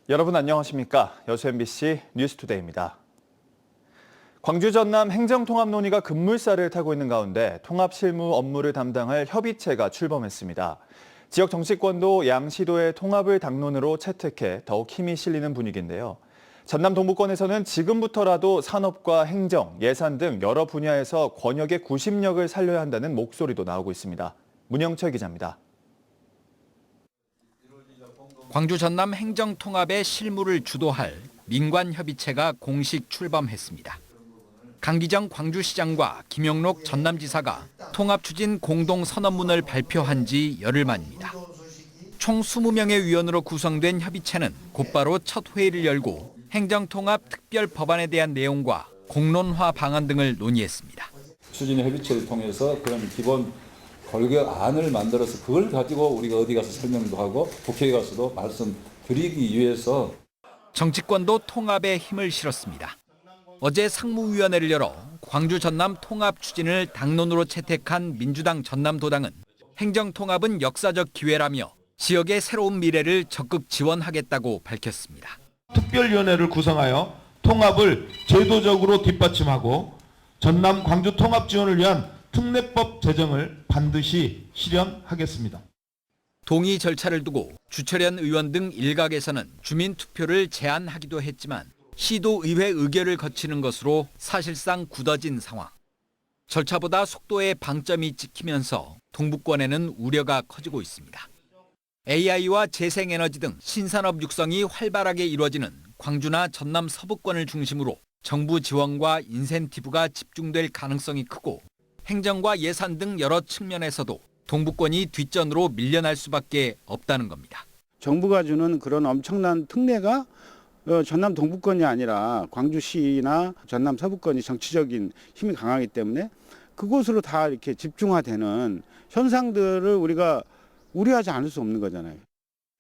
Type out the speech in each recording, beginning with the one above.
여러분 안녕하십니까? 여수 MBC 뉴스투데이입니다. 광주 전남 행정통합 논의가 급물살을 타고 있는 가운데 통합 실무 업무를 담당할 협의체가 출범했습니다. 지역 정치권도 양 시도의 통합을 당론으로 채택해 더욱 힘이 실리는 분위기인데요. 전남 동부권에서는 지금부터라도 산업과 행정, 예산 등 여러 분야에서 권역의 구심력을 살려야 한다는 목소리도 나오고 있습니다. 문영철 기자입니다. 광주 전남 행정통합의 실무를 주도할 민관협의체가 공식 출범했습니다. 강기정 광주시장과 김영록 전남지사가 통합 추진 공동선언문을 발표한 지 열흘 만입니다. 총 20명의 위원으로 구성된 협의체는 곧바로 첫 회의를 열고 행정통합 특별 법안에 대한 내용과 공론화 방안 등을 논의했습니다. 추진 협의체를 통해서 그런 기본 골격안을 만들어서 그걸 가지고 우리가 어디 가서 설명도 하고 국회에 가서도 말씀드리기 위해서 정치권도 통합에 힘을 실었습니다. 어제 상무위원회를 열어 광주 전남 통합 추진을 당론으로 채택한 민주당 전남도당은 행정통합은 역사적 기회라며 지역의 새로운 미래를 적극 지원하겠다고 밝혔습니다. 특별위원회를 구성하여 통합을 제도적으로 뒷받침하고 전남 광주 통합 지원을 위한 특례법 제정을 반드시 실현하겠습니다. 동의 절차를 두고 주철현 의원 등 일각에서는 주민투표를 제안하기도 했지만 시도의회 의결을 거치는 것으로 사실상 굳어진 상황. 절차보다 속도에 방점이 찍히면서 동부권에는 우려가 커지고 있습니다. AI와 재생에너지 등 신산업 육성이 활발하게 이루어지는 광주나 전남 서부권을 중심으로 정부 지원과 인센티브가 집중될 가능성이 크고 행정과 예산 등 여러 측면에서도 동부권이 뒷전으로 밀려날 수밖에 없다는 겁니다. 정부가 주는 그런 엄청난 특례가 전남 동부권이 아니라 광주시나 전남 서부권이 정치적인 힘이 강하기 때문에 그곳으로 다 이렇게 집중화되는 현상들을 우리가 우려하지 않을 수 없는 거잖아요.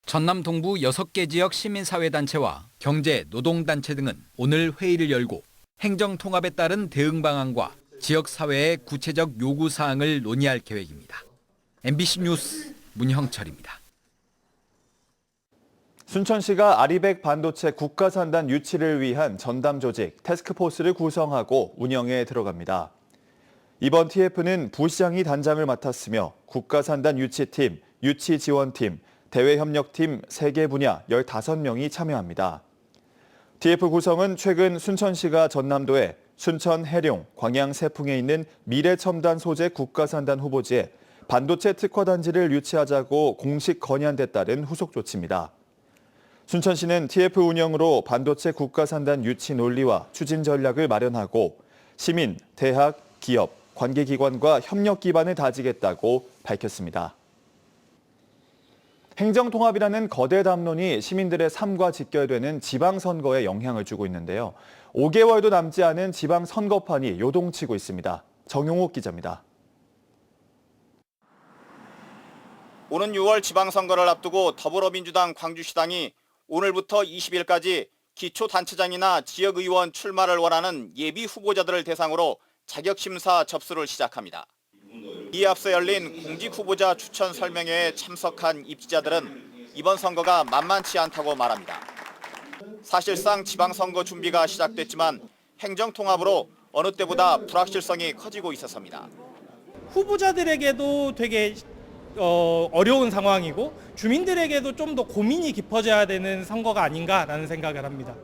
전남 동부 6개 지역 시민사회단체와 경제, 노동단체 등은 오늘 회의를 열고 행정통합에 따른 대응 방안과 지역사회의 구체적 요구사항을 논의할 계획입니다. MBC 뉴스 문형철입니다. 순천시가 아리백 반도체 국가산단 유치를 위한 전담 조직 태스크포스를 구성하고 운영에 들어갑니다. 이번 TF는 부시장이 단장을 맡았으며 국가산단 유치팀, 유치지원팀, 대외협력팀 3개 분야 15명이 참여합니다. TF 구성은 최근 순천시가 전남도에 순천 해룡, 광양 세풍에 있는 미래첨단 소재 국가산단 후보지에 반도체 특화단지를 유치하자고 공식 건의안에 따른 후속 조치입니다. 순천시는 TF 운영으로 반도체 국가산단 유치 논리와 추진 전략을 마련하고 시민, 대학, 기업, 관계기관과 협력 기반을 다지겠다고 밝혔습니다. 행정통합이라는 거대 담론이 시민들의 삶과 직결되는 지방선거에 영향을 주고 있는데요. 5개월도 남지 않은 지방선거판이 요동치고 있습니다. 정용욱 기자입니다. 오는 6월 지방선거를 앞두고 더불어민주당 광주시당이 오늘부터 20일까지 기초단체장이나 지역의원 출마를 원하는 예비 후보자들을 대상으로 자격심사 접수를 시작합니다. 이에 앞서 열린 공직후보자 추천 설명회에 참석한 입지자들은 이번 선거가 만만치 않다고 말합니다. 사실상 지방선거 준비가 시작됐지만 행정통합으로 어느 때보다 불확실성이 커지고 있었습니다. 후보자들에게도 되게 어려운 상황이고 주민들에게도 좀 더 고민이 깊어져야 되는 선거가 아닌가라는 생각을 합니다.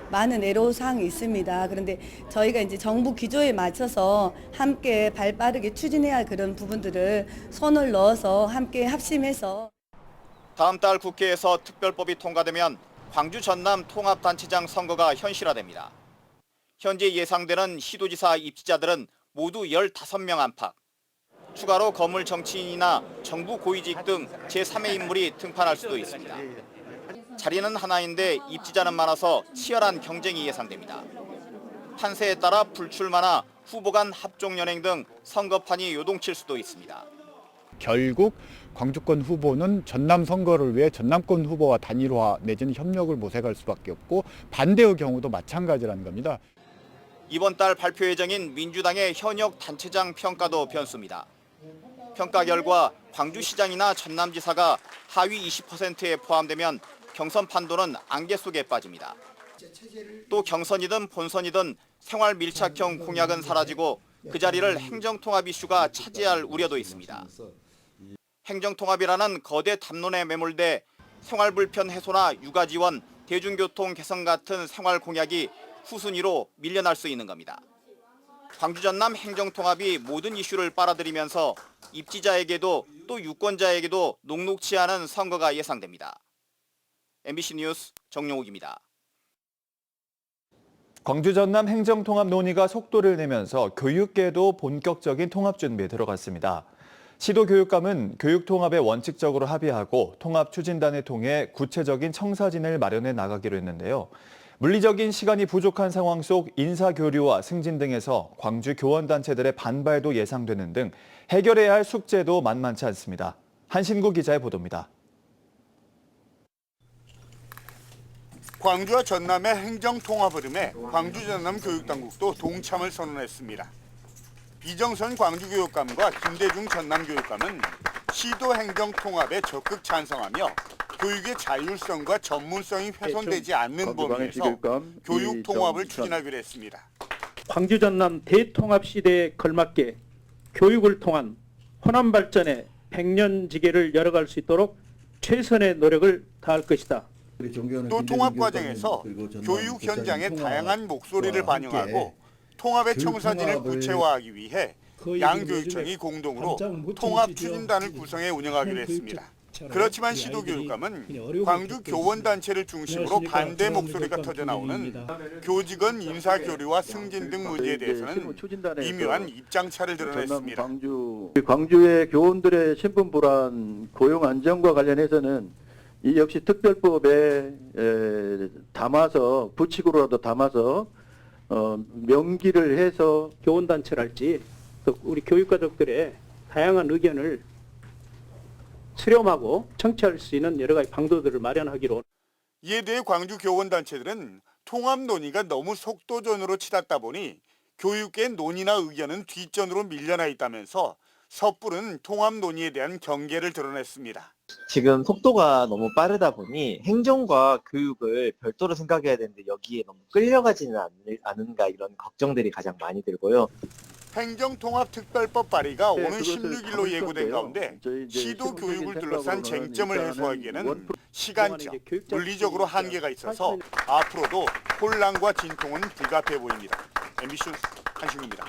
많은 애로사항이 있습니다. 그런데 저희가 이제 정부 기조에 맞춰서 함께 발빠르게 추진해야 할 그런 부분들을 손을 넣어서 함께 합심해서 다음 달 국회에서 특별법이 통과되면 광주 전남 통합단체장 선거가 현실화됩니다. 현재 예상되는 시도지사 입지자들은 모두 15명 안팎. 추가로 거물 정치인이나 정부 고위직 등 제3의 인물이 등판할 수도 있습니다. 자리는 하나인데 입지자는 많아서 치열한 경쟁이 예상됩니다. 판세에 따라 불출마나 후보 간 합종연행 등 선거판이 요동칠 수도 있습니다. 결국 광주권 후보는 전남 선거를 위해 전남권 후보와 단일화 내지는 협력을 모색할 수밖에 없고 반대의 경우도 마찬가지라는 겁니다. 이번 달 발표 예정인 민주당의 현역 단체장 평가도 변수입니다. 평가 결과 광주시장이나 전남지사가 하위 20%에 포함되면 경선 판도는 안개 속에 빠집니다. 또 경선이든 본선이든 생활 밀착형 공약은 사라지고 그 자리를 행정통합 이슈가 차지할 우려도 있습니다. 행정통합이라는 거대 담론에 매몰돼 생활 불편 해소나 육아 지원, 대중교통 개선 같은 생활 공약이 후순위로 밀려날 수 있는 겁니다. 광주 전남 행정통합이 모든 이슈를 빨아들이면서 입지자에게도 또 유권자에게도 녹록치 않은 선거가 예상됩니다. MBC 뉴스 정용욱입니다. 광주 전남 행정통합 논의가 속도를 내면서 교육계도 본격적인 통합 준비에 들어갔습니다. 시도교육감은 교육통합에 원칙적으로 합의하고 통합 추진단을 통해 구체적인 청사진을 마련해 나가기로 했는데요. 물리적인 시간이 부족한 상황 속 인사교류와 승진 등에서 광주 교원단체들의 반발도 예상되는 등 해결해야 할 숙제도 만만치 않습니다. 한신구 기자의 보도입니다. 광주와 전남의 행정통합 흐름에 광주 전남 교육당국도 동참을 선언했습니다. 이정선 광주교육감과 김대중 전남교육감은 시도 행정통합에 적극 찬성하며 교육의 자율성과 전문성이 훼손되지 않는 범위에서 교육 통합을 추진하기로 했습니다. 광주 전남 대통합 시대에 걸맞게 교육을 통한 호남 발전의 백년지계를 열어갈 수 있도록 최선의 노력을 다할 것이다. 또 통합 과정에서 교육 현장의 다양한 목소리를 반영하고 통합의 청사진을 구체화하기 위해 양교육청이 공동으로 통합 추진단을 구성해 운영하기로 했습니다. 그렇지만 시도교육감은 광주 교원단체를 중심으로 반대 목소리가 터져나오는 교직원 인사교류와 승진 등 문제에 대해서는 미묘한 입장차를 드러냈습니다. 광주의 교원들의 신분 불안, 고용 안정과 관련해서는 이 역시 특별법에 담아서 부칙으로라도 담아서 명기를 해서 교원단체랄지 또 우리 교육가족들의 다양한 의견을 수렴하고 청취할 수 있는 여러 가지 방도들을 마련하기로. 이에 대해 광주 교원단체들은 통합 논의가 너무 속도전으로 치닫다 보니 교육계의 논의나 의견은 뒷전으로 밀려나 있다면서 섣부른 통합 논의에 대한 경계를 드러냈습니다. 지금 속도가 너무 빠르다 보니 행정과 교육을 별도로 생각해야 되는데 여기에 너무 끌려가지는 않은가 이런 걱정들이 가장 많이 들고요. 행정통합특별법 발의가 오는 16일로 예고된 가운데 시도 교육을 둘러싼 쟁점을 해소하기에는 시간적, 물리적으로 한계가 있어서 앞으로도 혼란과 진통은 불가피해 보입니다. MBC 뉴스 한신구입니다.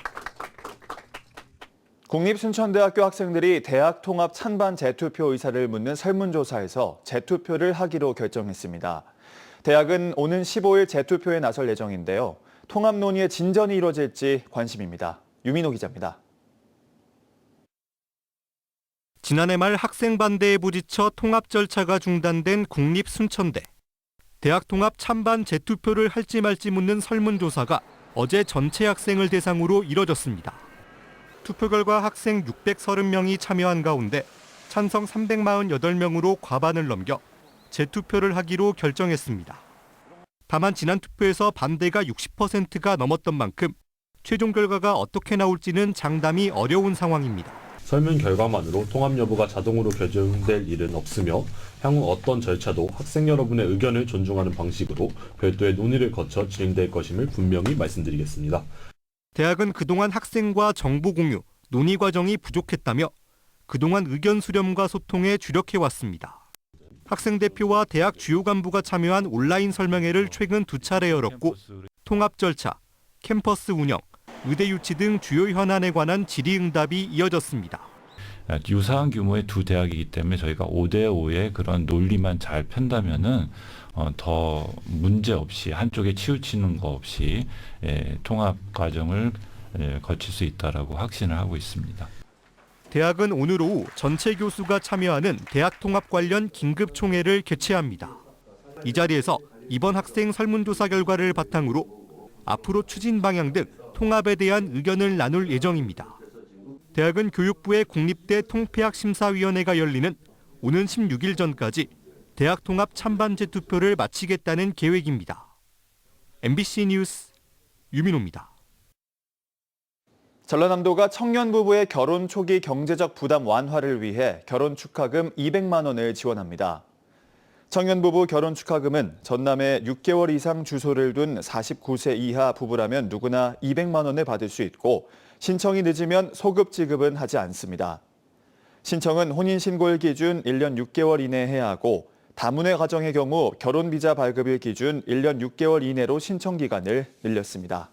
국립순천대학교 학생들이 대학 통합 찬반 재투표 의사를 묻는 설문조사에서 재투표를 하기로 결정했습니다. 대학은 오는 15일 재투표에 나설 예정인데요. 통합 논의의 진전이 이뤄질지 관심입니다. 유민호 기자입니다. 지난해 말 학생 반대에 부딪혀 통합 절차가 중단된 국립순천대. 대학 통합 찬반 재투표를 할지 말지 묻는 설문조사가 어제 전체 학생을 대상으로 이뤄졌습니다. 투표 결과 학생 630명이 참여한 가운데 찬성 348명으로 과반을 넘겨 재투표를 하기로 결정했습니다. 다만 지난 투표에서 반대가 60%가 넘었던 만큼 최종 결과가 어떻게 나올지는 장담이 어려운 상황입니다. 설문 결과만으로 통합 여부가 자동으로 결정될 일은 없으며 향후 어떤 절차도 학생 여러분의 의견을 존중하는 방식으로 별도의 논의를 거쳐 진행될 것임을 분명히 말씀드리겠습니다. 대학은 그동안 학생과 정보 공유, 논의 과정이 부족했다며 그동안 의견 수렴과 소통에 주력해왔습니다. 학생 대표와 대학 주요 간부가 참여한 온라인 설명회를 최근 2차례 열었고 통합 절차, 캠퍼스 운영, 의대 유치 등 주요 현안에 관한 질의응답이 이어졌습니다. 유사한 규모의 두 대학이기 때문에 저희가 5대5의 그런 논리만 잘 편다면은 더 문제 없이 한쪽에 치우치는 거 없이 통합 과정을 거칠 수 있다라고 확신을 하고 있습니다. 대학은 오늘 오후 전체 교수가 참여하는 대학 통합 관련 긴급 총회를 개최합니다. 이 자리에서 이번 학생 설문조사 결과를 바탕으로 앞으로 추진 방향 등 통합에 대한 의견을 나눌 예정입니다. 대학은 교육부의 국립대 통폐학심사위원회가 열리는 오는 16일 전까지 대학 통합 찬반 재투표를 마치겠다는 계획입니다. MBC 뉴스 유민호입니다. 전라남도가 청년 부부의 결혼 초기 경제적 부담 완화를 위해 결혼 축하금 200만 원을 지원합니다. 청년부부 결혼축하금은 전남에 6개월 이상 주소를 둔 49세 이하 부부라면 누구나 200만 원을 받을 수 있고 신청이 늦으면 소급 지급은 하지 않습니다. 신청은 혼인신고일 기준 1년 6개월 이내에 해야 하고 다문화 가정의 경우 결혼비자 발급일 기준 1년 6개월 이내로 신청 기간을 늘렸습니다.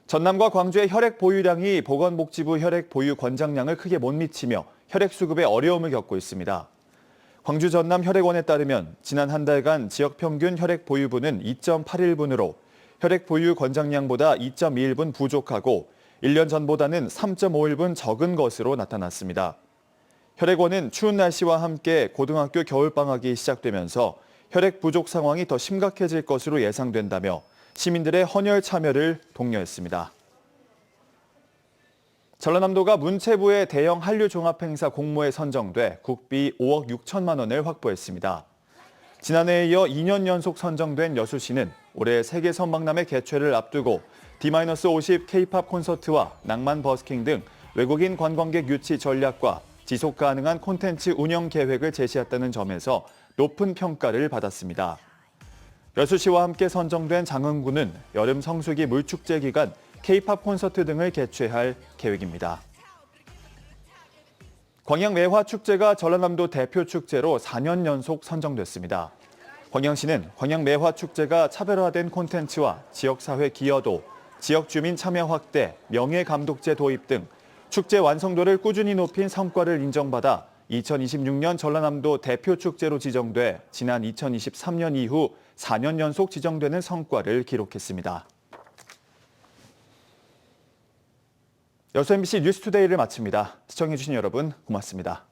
전남과 광주의 혈액 보유량이 보건복지부 혈액 보유 권장량을 크게 못 미치며 혈액 수급에 어려움을 겪고 있습니다. 광주 전남 혈액원에 따르면 지난 한 달간 지역 평균 혈액 보유분은 2.81분으로 혈액 보유 권장량보다 2.21분 부족하고 1년 전보다는 3.51분 적은 것으로 나타났습니다. 혈액원은 추운 날씨와 함께 고등학교 겨울방학이 시작되면서 혈액 부족 상황이 더 심각해질 것으로 예상된다며 시민들의 헌혈 참여를 독려했습니다. 전라남도가 문체부의 대형 한류 종합행사 공모에 선정돼 국비 5억 6천만 원을 확보했습니다. 지난해에 이어 2년 연속 선정된 여수시는 올해 세계 선박람회 개최를 앞두고 D-50 K-팝 콘서트와 낭만 버스킹 등 외국인 관광객 유치 전략과 지속 가능한 콘텐츠 운영 계획을 제시했다는 점에서 높은 평가를 받았습니다. 여수시와 함께 선정된 장흥군은 여름 성수기 물축제 기간 K-팝 콘서트 등을 개최할 계획입니다. 광양매화축제가 전라남도 대표 축제로 4년 연속 선정됐습니다. 광양시는 광양매화축제가 차별화된 콘텐츠와 지역사회 기여도, 지역 주민 참여 확대, 명예감독제 도입 등 축제 완성도를 꾸준히 높인 성과를 인정받아 2026년 전라남도 대표 축제로 지정돼 지난 2023년 이후 4년 연속 지정되는 성과를 기록했습니다. 여수 MBC 뉴스투데이를 마칩니다. 시청해주신 여러분 고맙습니다.